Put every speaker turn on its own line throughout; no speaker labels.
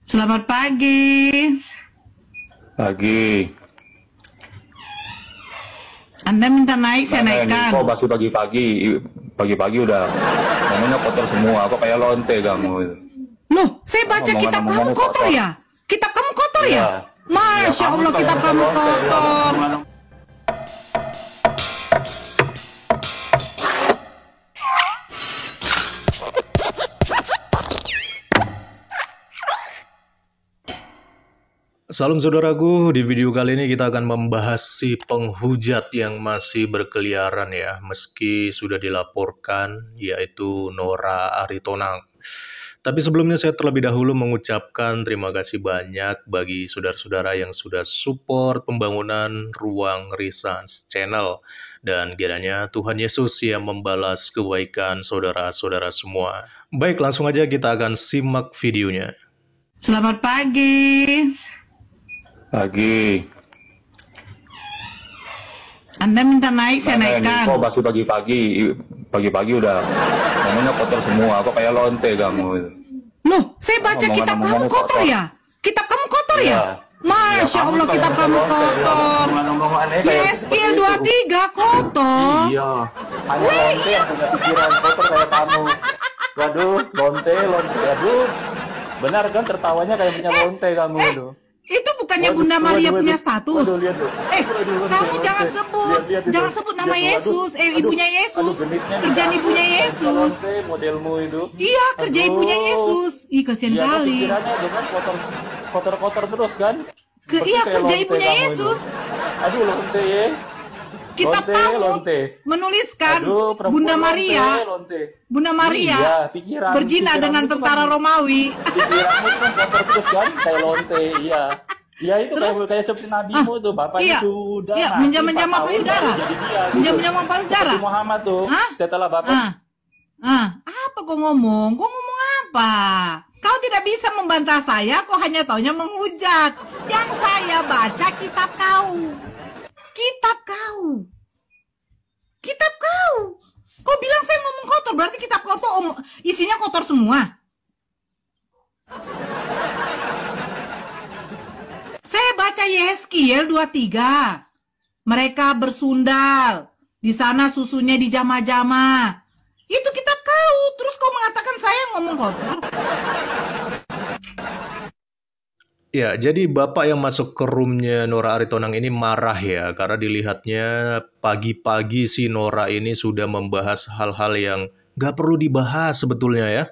Selamat pagi.
Pagi.
Anda minta naik, saya
Mana ini?
naikkan.
Kok masih pagi-pagi? Pagi-pagi udah ngomongnya kotor semua. Kok kayak lonte kamu?
Loh, saya baca kitab
Omongan-omongan
kamu
ini
kotor
kotor.
ya? Kitab kamu kotor ya?
Iya. Iya,
Masya
kamu
Allah,
kayak
kitab
macam
kamu
lonte.
kotor.
Salam saudaraku, di video kali ini kita akan membahas si penghujat yang masih berkeliaran ya, meski sudah dilaporkan, yaitu Nora Aritonang. Tapi sebelumnya saya terlebih dahulu mengucapkan terima kasih banyak bagi saudara-saudara yang sudah support pembangunan Ruang Risans Channel. Dan kiranya Tuhan Yesus yang membalas kebaikan saudara-saudara semua. Baik, langsung aja kita akan simak videonya.
Selamat pagi.
Pagi.
Anda minta naik, saya
Mana ini?
naikkan.
Kok masih pagi-pagi? Pagi-pagi udah ngomongnya kotor semua. Kok kayak lonte kamu?
Loh, saya baca kitab kamu
Omongan-omongan
kotor
kotor.
ya? Kitab kamu kotor ya?
Iya.
Masya Allah, kitab kamu kotor.
Omongan-omongannya kayak
Yeskiel 23 kotor.
Iya. Hanya lonte yang punya pikiran kotor kayak kamu. Waduh, lonte. Aduh. Benar kan tertawanya kayak punya lonte kamu itu.
Itu bukannya
Waduh,
Bunda Maria
waduh,
punya
waduh.
status?
Waduh, lihat tuh. Waduh,
Kamu
lonte.
jangan sebut,
Lihat itu.
jangan sebut nama
Lihat tuh,
Yesus,
aduh,
ibunya
aduh,
Yesus,
genitnya
kerjaan
dicampur,
ibunya
kayak
Yesus.
lonte modelmu itu.
Iya, kerja
Aduh.
ibunya Yesus. Ih, kasihan
Iya,
kali.
pikirannya dengan kotor terus kan? Persis
Iya,
kayak
kerja
lonte
ibunya
kamu itu.
Yesus.
Aduh, lonte ya.
Kitab
Lonte,
kamu
lonte.
menuliskan
Aduh, perempuan
Bunda
lonte,
Maria,
lonte.
Bunda Maria
Iya, pikiran.
berzina
Pikiranmu
dengan
itu
tentara
kan-
Romawi.
Pikiranmu itu kan kotor terus kan? Kayak lonte, iya. Iya itu kayak seperti nabimu tuh, bapaknya
iya.
sudah
Iya,
mati
menjam-menjam
4
apa
tahun
darah?
baru jadi dia. Gitu.
Menjam-menjam apa darah?
Seperti Muhammad tuh,
Hah?
setelah bapak
Apa kau ngomong? Kau ngomong apa? Kau tidak bisa membantah saya, kau hanya taunya menghujat. Yang saya baca kitab kau. Kitab kau. Kitab kau. Kau bilang saya ngomong kotor, berarti kitab kau tuh isinya kotor semua. Saya baca Yeskiel 23. Mereka bersundal. Di sana susunya dijamah-jamah. Itu kitab kau. Terus kau mengatakan saya ngomong kotor.
Ya, jadi bapak yang masuk ke roomnya Nora Aritonang ini marah ya, karena dilihatnya pagi-pagi si Nora ini sudah membahas hal-hal yang gak perlu dibahas sebetulnya ya.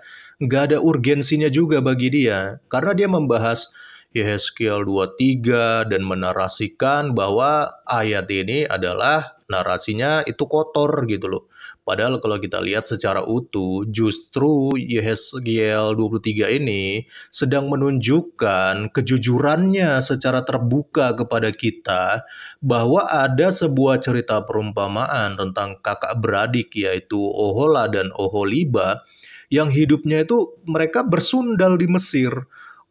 Gak ada urgensinya juga bagi dia, karena dia membahas Yeskiel 23 dan menarasikan bahwa ayat ini adalah narasinya itu kotor gitu loh. Padahal kalau kita lihat secara utuh, justru Yeskiel 23 ini sedang menunjukkan kejujurannya secara terbuka kepada kita bahwa ada sebuah cerita perumpamaan tentang kakak beradik yaitu Ohola dan Oholiba yang hidupnya itu mereka bersundal di Mesir.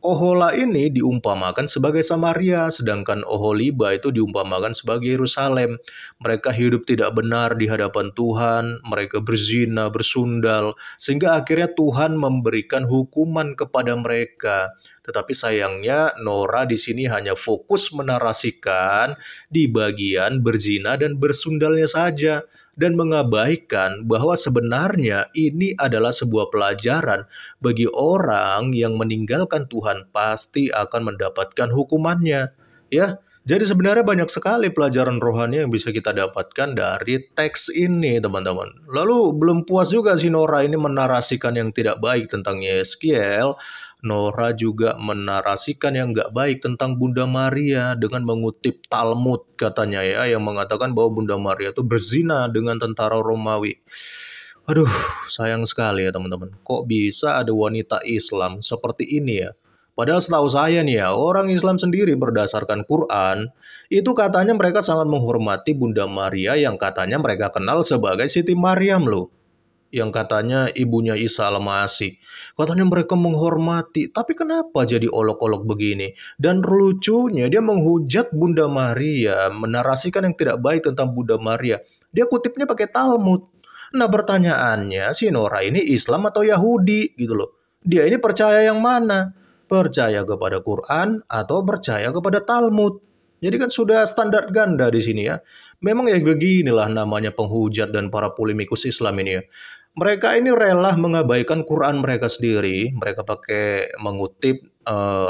Ohola ini diumpamakan sebagai Samaria, sedangkan Oholiba itu diumpamakan sebagai Yerusalem. Mereka hidup tidak benar di hadapan Tuhan, mereka berzina, bersundal, sehingga akhirnya Tuhan memberikan hukuman kepada mereka. Tetapi sayangnya Nora di sini hanya fokus menarasikan di bagian berzina dan bersundalnya saja, dan mengabaikan bahwa sebenarnya ini adalah sebuah pelajaran bagi orang yang meninggalkan Tuhan pasti akan mendapatkan hukumannya. Ya, jadi sebenarnya banyak sekali pelajaran rohani yang bisa kita dapatkan dari teks ini, teman-teman. Lalu belum puas juga si Nora ini menarasikan yang tidak baik tentang Yeskiel. Nora juga menarasikan yang nggak baik tentang Bunda Maria dengan mengutip Talmud katanya ya, yang mengatakan bahwa Bunda Maria itu berzina dengan tentara Romawi. Aduh, sayang sekali ya teman-teman. Kok bisa ada wanita Islam seperti ini ya? Padahal setahu saya nih ya, orang Islam sendiri berdasarkan Quran, itu katanya mereka sangat menghormati Bunda Maria yang katanya mereka kenal sebagai Siti Maryam loh. Yang katanya ibunya Isa Al-Masih. Katanya mereka menghormati, tapi kenapa jadi olok-olok begini? Dan lucunya dia menghujat Bunda Maria, menarasikan yang tidak baik tentang Bunda Maria. Dia kutipnya pakai Talmud. Nah pertanyaannya, si Nora ini Islam atau Yahudi gitu loh. Dia ini percaya yang mana? percaya kepada Quran atau percaya kepada Talmud. Jadi kan sudah standar ganda di sini ya. Memang ya beginilah namanya penghujat dan para polemikus Islam ini ya. Mereka ini rela mengabaikan Quran mereka sendiri. Mereka pakai mengutip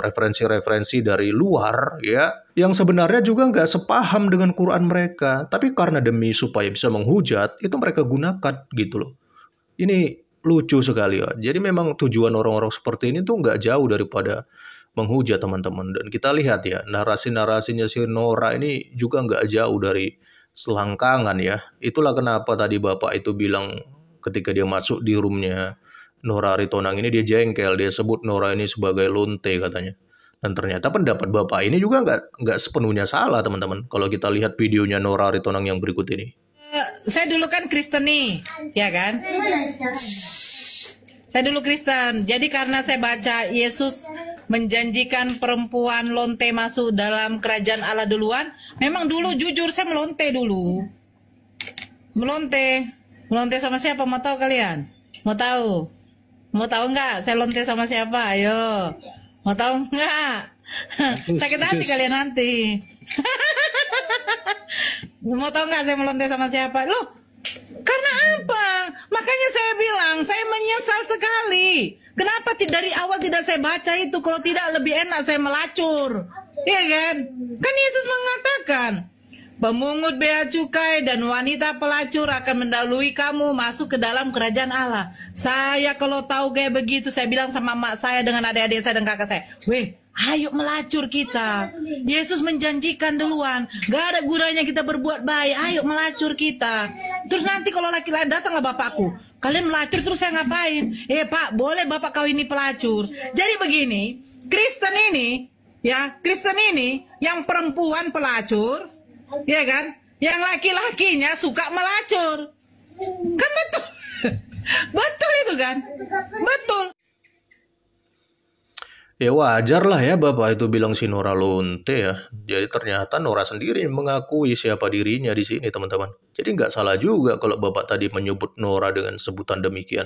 referensi-referensi dari luar ya, yang sebenarnya juga nggak sepaham dengan Quran mereka. Tapi karena demi supaya bisa menghujat, itu mereka gunakan gitu loh. Ini lucu sekali ya. Jadi memang tujuan orang-orang seperti ini tuh nggak jauh daripada menghujat teman-teman. Dan kita lihat ya, narasi-narasinya si Nora ini juga nggak jauh dari selangkangan ya. Itulah kenapa tadi Bapak itu bilang ketika dia masuk di roomnya Nora Aritonang ini, dia jengkel, dia sebut Nora ini sebagai lonte katanya. Dan ternyata pendapat Bapak ini juga nggak sepenuhnya salah teman-teman. Kalau kita lihat videonya Nora Aritonang yang berikut ini.
Saya dulu kan Kristen nih, ya kan? Saya dulu Kristen. Jadi karena saya baca Yesus menjanjikan perempuan lonte masuk dalam kerajaan Allah duluan, memang dulu jujur saya melonte dulu. Melonte sama siapa? Mau tahu kalian? Mau tahu? Mau tahu nggak? Saya lonte sama siapa? Ayo. Mau tahu nggak? Sakit hati kalian nanti. Mau tahu nggak saya melonte sama siapa? Loh, karena apa? Makanya saya bilang, saya menyesal sekali. Kenapa dari awal tidak saya baca itu? Kalau tidak lebih enak saya melacur. Iya kan? Kan Yesus mengatakan, pemungut bea cukai dan wanita pelacur akan mendahului kamu masuk ke dalam kerajaan Allah. Saya kalau tahu kayak begitu, saya bilang sama mak saya dengan adik-adik saya dan kakak saya, weh, ayo melacur kita. Yesus menjanjikan duluan, gak ada gunanya kita berbuat baik, ayo melacur kita. Terus nanti kalau laki-laki datanglah bapakku, kalian melacur terus saya ngapain? Pak, boleh bapak kau ini pelacur. Jadi begini, Kristen ini yang perempuan pelacur, ya kan? Yang laki-lakinya suka melacur. Kan betul. Betul itu kan? Betul.
Ya wajar lah ya Bapak itu bilang si Nora lonte ya. Jadi ternyata Nora sendiri mengakui siapa dirinya di sini teman-teman. Jadi nggak salah juga kalau Bapak tadi menyebut Nora dengan sebutan demikian.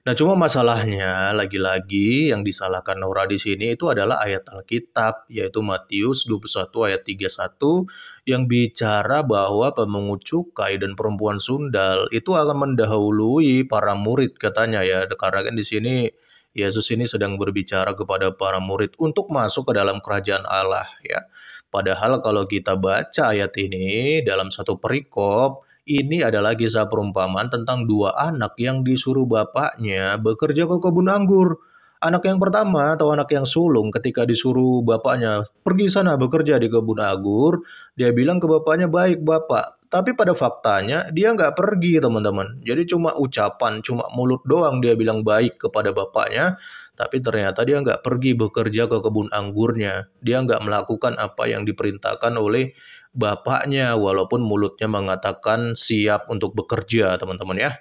Nah cuma masalahnya lagi-lagi yang disalahkan Nora di sini itu adalah ayat Alkitab, yaitu Matius 21 ayat 31 yang bicara bahwa pemungut cukai dan perempuan sundal itu akan mendahului para murid katanya ya. Karena kan di sini Yesus ini sedang berbicara kepada para murid untuk masuk ke dalam kerajaan Allah ya. Padahal kalau kita baca ayat ini dalam satu perikop, ini adalah kisah perumpamaan tentang dua anak yang disuruh bapaknya bekerja ke kebun anggur. Anak yang pertama atau anak yang sulung ketika disuruh bapaknya pergi sana bekerja di kebun anggur, dia bilang ke bapaknya, baik bapak. Tapi pada faktanya dia nggak pergi teman-teman. Jadi cuma ucapan, cuma mulut doang dia bilang baik kepada bapaknya. Tapi ternyata dia nggak pergi bekerja ke kebun anggurnya. Dia nggak melakukan apa yang diperintahkan oleh bapaknya. Walaupun mulutnya mengatakan siap untuk bekerja teman-teman ya.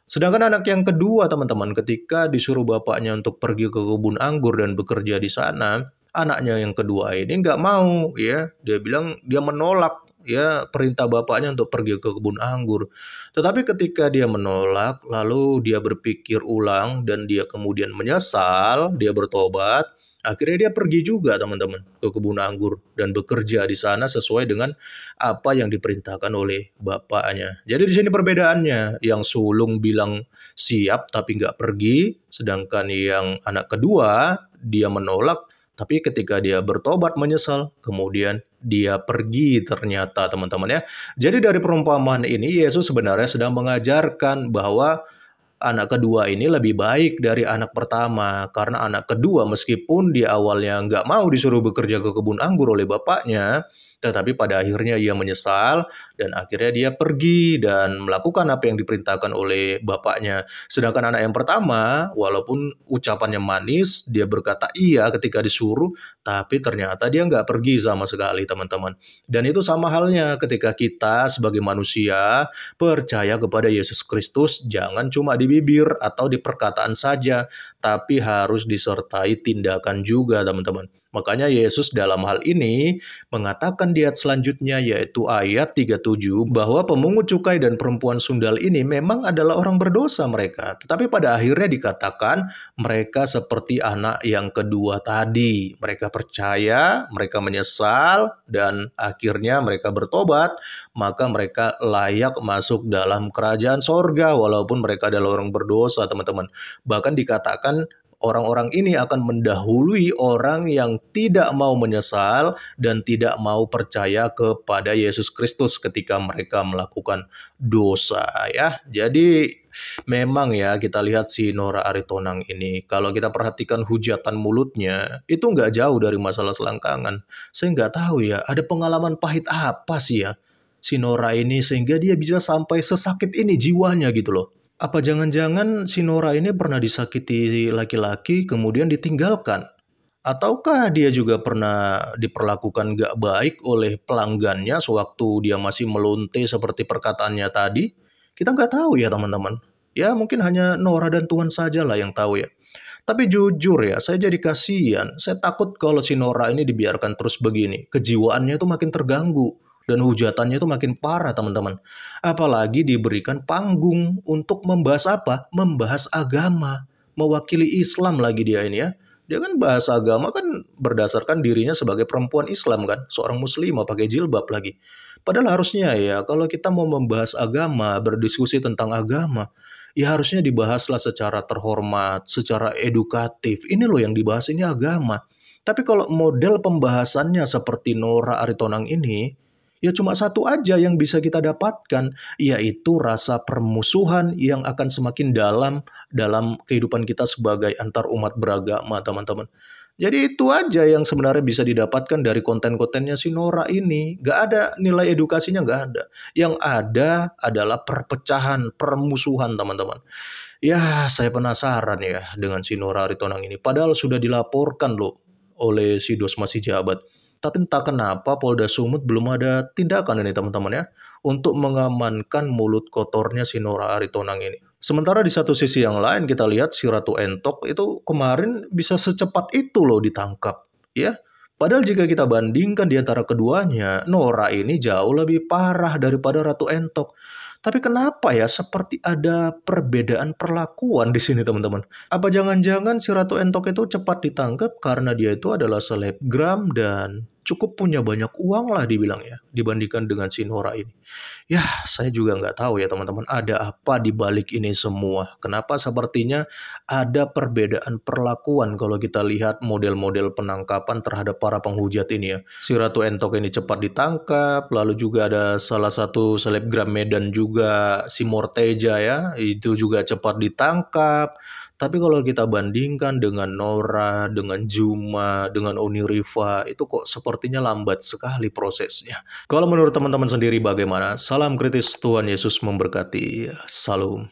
Sedangkan anak yang kedua teman-teman ketika disuruh bapaknya untuk pergi ke kebun anggur dan bekerja di sana. Anaknya yang kedua ini nggak mau ya. Dia bilang dia menolak ya perintah bapaknya untuk pergi ke kebun anggur. Tetapi ketika dia menolak, lalu dia berpikir ulang dan dia kemudian menyesal, dia bertobat, akhirnya dia pergi juga teman-teman ke kebun anggur dan bekerja di sana sesuai dengan apa yang diperintahkan oleh bapaknya. Jadi di sini perbedaannya, yang sulung bilang siap tapi nggak pergi, sedangkan yang anak kedua dia menolak. Tapi ketika dia bertobat menyesal, kemudian dia pergi ternyata teman-teman ya. Jadi dari perumpamaan ini Yesus sebenarnya sedang mengajarkan bahwa anak kedua ini lebih baik dari anak pertama. Karena anak kedua meskipun di awalnya nggak mau disuruh bekerja ke kebun anggur oleh bapaknya, tetapi pada akhirnya ia menyesal dan akhirnya dia pergi dan melakukan apa yang diperintahkan oleh bapaknya. Sedangkan anak yang pertama, walaupun ucapannya manis, dia berkata iya ketika disuruh, tapi ternyata dia nggak pergi sama sekali teman-teman. Dan itu sama halnya ketika kita sebagai manusia percaya kepada Yesus Kristus, jangan cuma di bibir atau di perkataan saja, tapi harus disertai tindakan juga teman-teman. Makanya Yesus dalam hal ini mengatakan dikatakan di ayat selanjutnya, yaitu ayat 37, bahwa pemungut cukai dan perempuan sundal ini memang adalah orang berdosa mereka. Tetapi pada akhirnya dikatakan mereka seperti anak yang kedua tadi. Mereka percaya, mereka menyesal, dan akhirnya mereka bertobat, maka mereka layak masuk dalam kerajaan sorga, walaupun mereka adalah orang berdosa, teman-teman. Bahkan dikatakan orang-orang ini akan mendahului orang yang tidak mau menyesal dan tidak mau percaya kepada Yesus Kristus ketika mereka melakukan dosa ya. Jadi memang ya kita lihat si Nora Aritonang ini, kalau kita perhatikan hujatan mulutnya itu nggak jauh dari masalah selangkangan. Saya nggak tahu ya, ada pengalaman pahit apa sih ya si Nora ini sehingga dia bisa sampai sesakit ini jiwanya gitu loh. Apa jangan-jangan si Nora ini pernah disakiti laki-laki kemudian ditinggalkan? Ataukah dia juga pernah diperlakukan gak baik oleh pelanggannya sewaktu dia masih melonte seperti perkataannya tadi? Kita nggak tahu ya teman-teman. Ya mungkin hanya Nora dan Tuhan saja lah yang tahu ya. Tapi jujur ya, saya jadi kasihan. Saya takut kalau si Nora ini dibiarkan terus begini. Kejiwaannya itu makin terganggu. Dan hujatannya itu makin parah teman-teman. Apalagi diberikan panggung untuk membahas apa? Membahas agama. Mewakili Islam lagi dia ini ya. Dia kan bahas agama kan berdasarkan dirinya sebagai perempuan Islam kan. Seorang muslimah pakai jilbab lagi. Padahal harusnya ya kalau kita mau membahas agama, berdiskusi tentang agama, ya harusnya dibahaslah secara terhormat, secara edukatif. Ini loh yang dibahas ini agama. Tapi kalau model pembahasannya seperti Nora Aritonang ini, ya cuma satu aja yang bisa kita dapatkan, yaitu rasa permusuhan yang akan semakin dalam kehidupan kita sebagai antar umat beragama, teman-teman. Jadi itu aja yang sebenarnya bisa didapatkan dari konten-kontennya si Nora ini. Gak ada nilai edukasinya, gak ada. Yang ada adalah perpecahan, permusuhan, teman-teman. Ya, saya penasaran ya dengan si Nora Aritonang ini. Padahal sudah dilaporkan loh oleh si Dosma si Jabat. Tapi entah kenapa Polda Sumut belum ada tindakan ini teman-teman ya untuk mengamankan mulut kotornya si Nora Aritonang ini. Sementara di satu sisi yang lain kita lihat si Ratu Entok itu kemarin bisa secepat itu loh ditangkap ya. Padahal jika kita bandingkan di antara keduanya, Nora ini jauh lebih parah daripada Ratu Entok. Tapi kenapa ya seperti ada perbedaan perlakuan di sini teman-teman? Apa jangan-jangan si Ratu Entok itu cepat ditangkap karena dia itu adalah selebgram dan cukup punya banyak uang lah dibilang ya dibandingkan dengan si Nora ini. Ya saya juga nggak tahu ya teman-teman ada apa di balik ini semua. Kenapa sepertinya ada perbedaan perlakuan kalau kita lihat model-model penangkapan terhadap para penghujat ini ya. Si Ratu Entok ini cepat ditangkap, lalu juga ada salah satu selebgram Medan juga si Morteja ya, itu juga cepat ditangkap. Tapi kalau kita bandingkan dengan Nora, dengan Juma, dengan Oni Riva, itu kok sepertinya lambat sekali prosesnya. Kalau menurut teman-teman sendiri bagaimana? Salam kritis, Tuhan Yesus memberkati. Salam.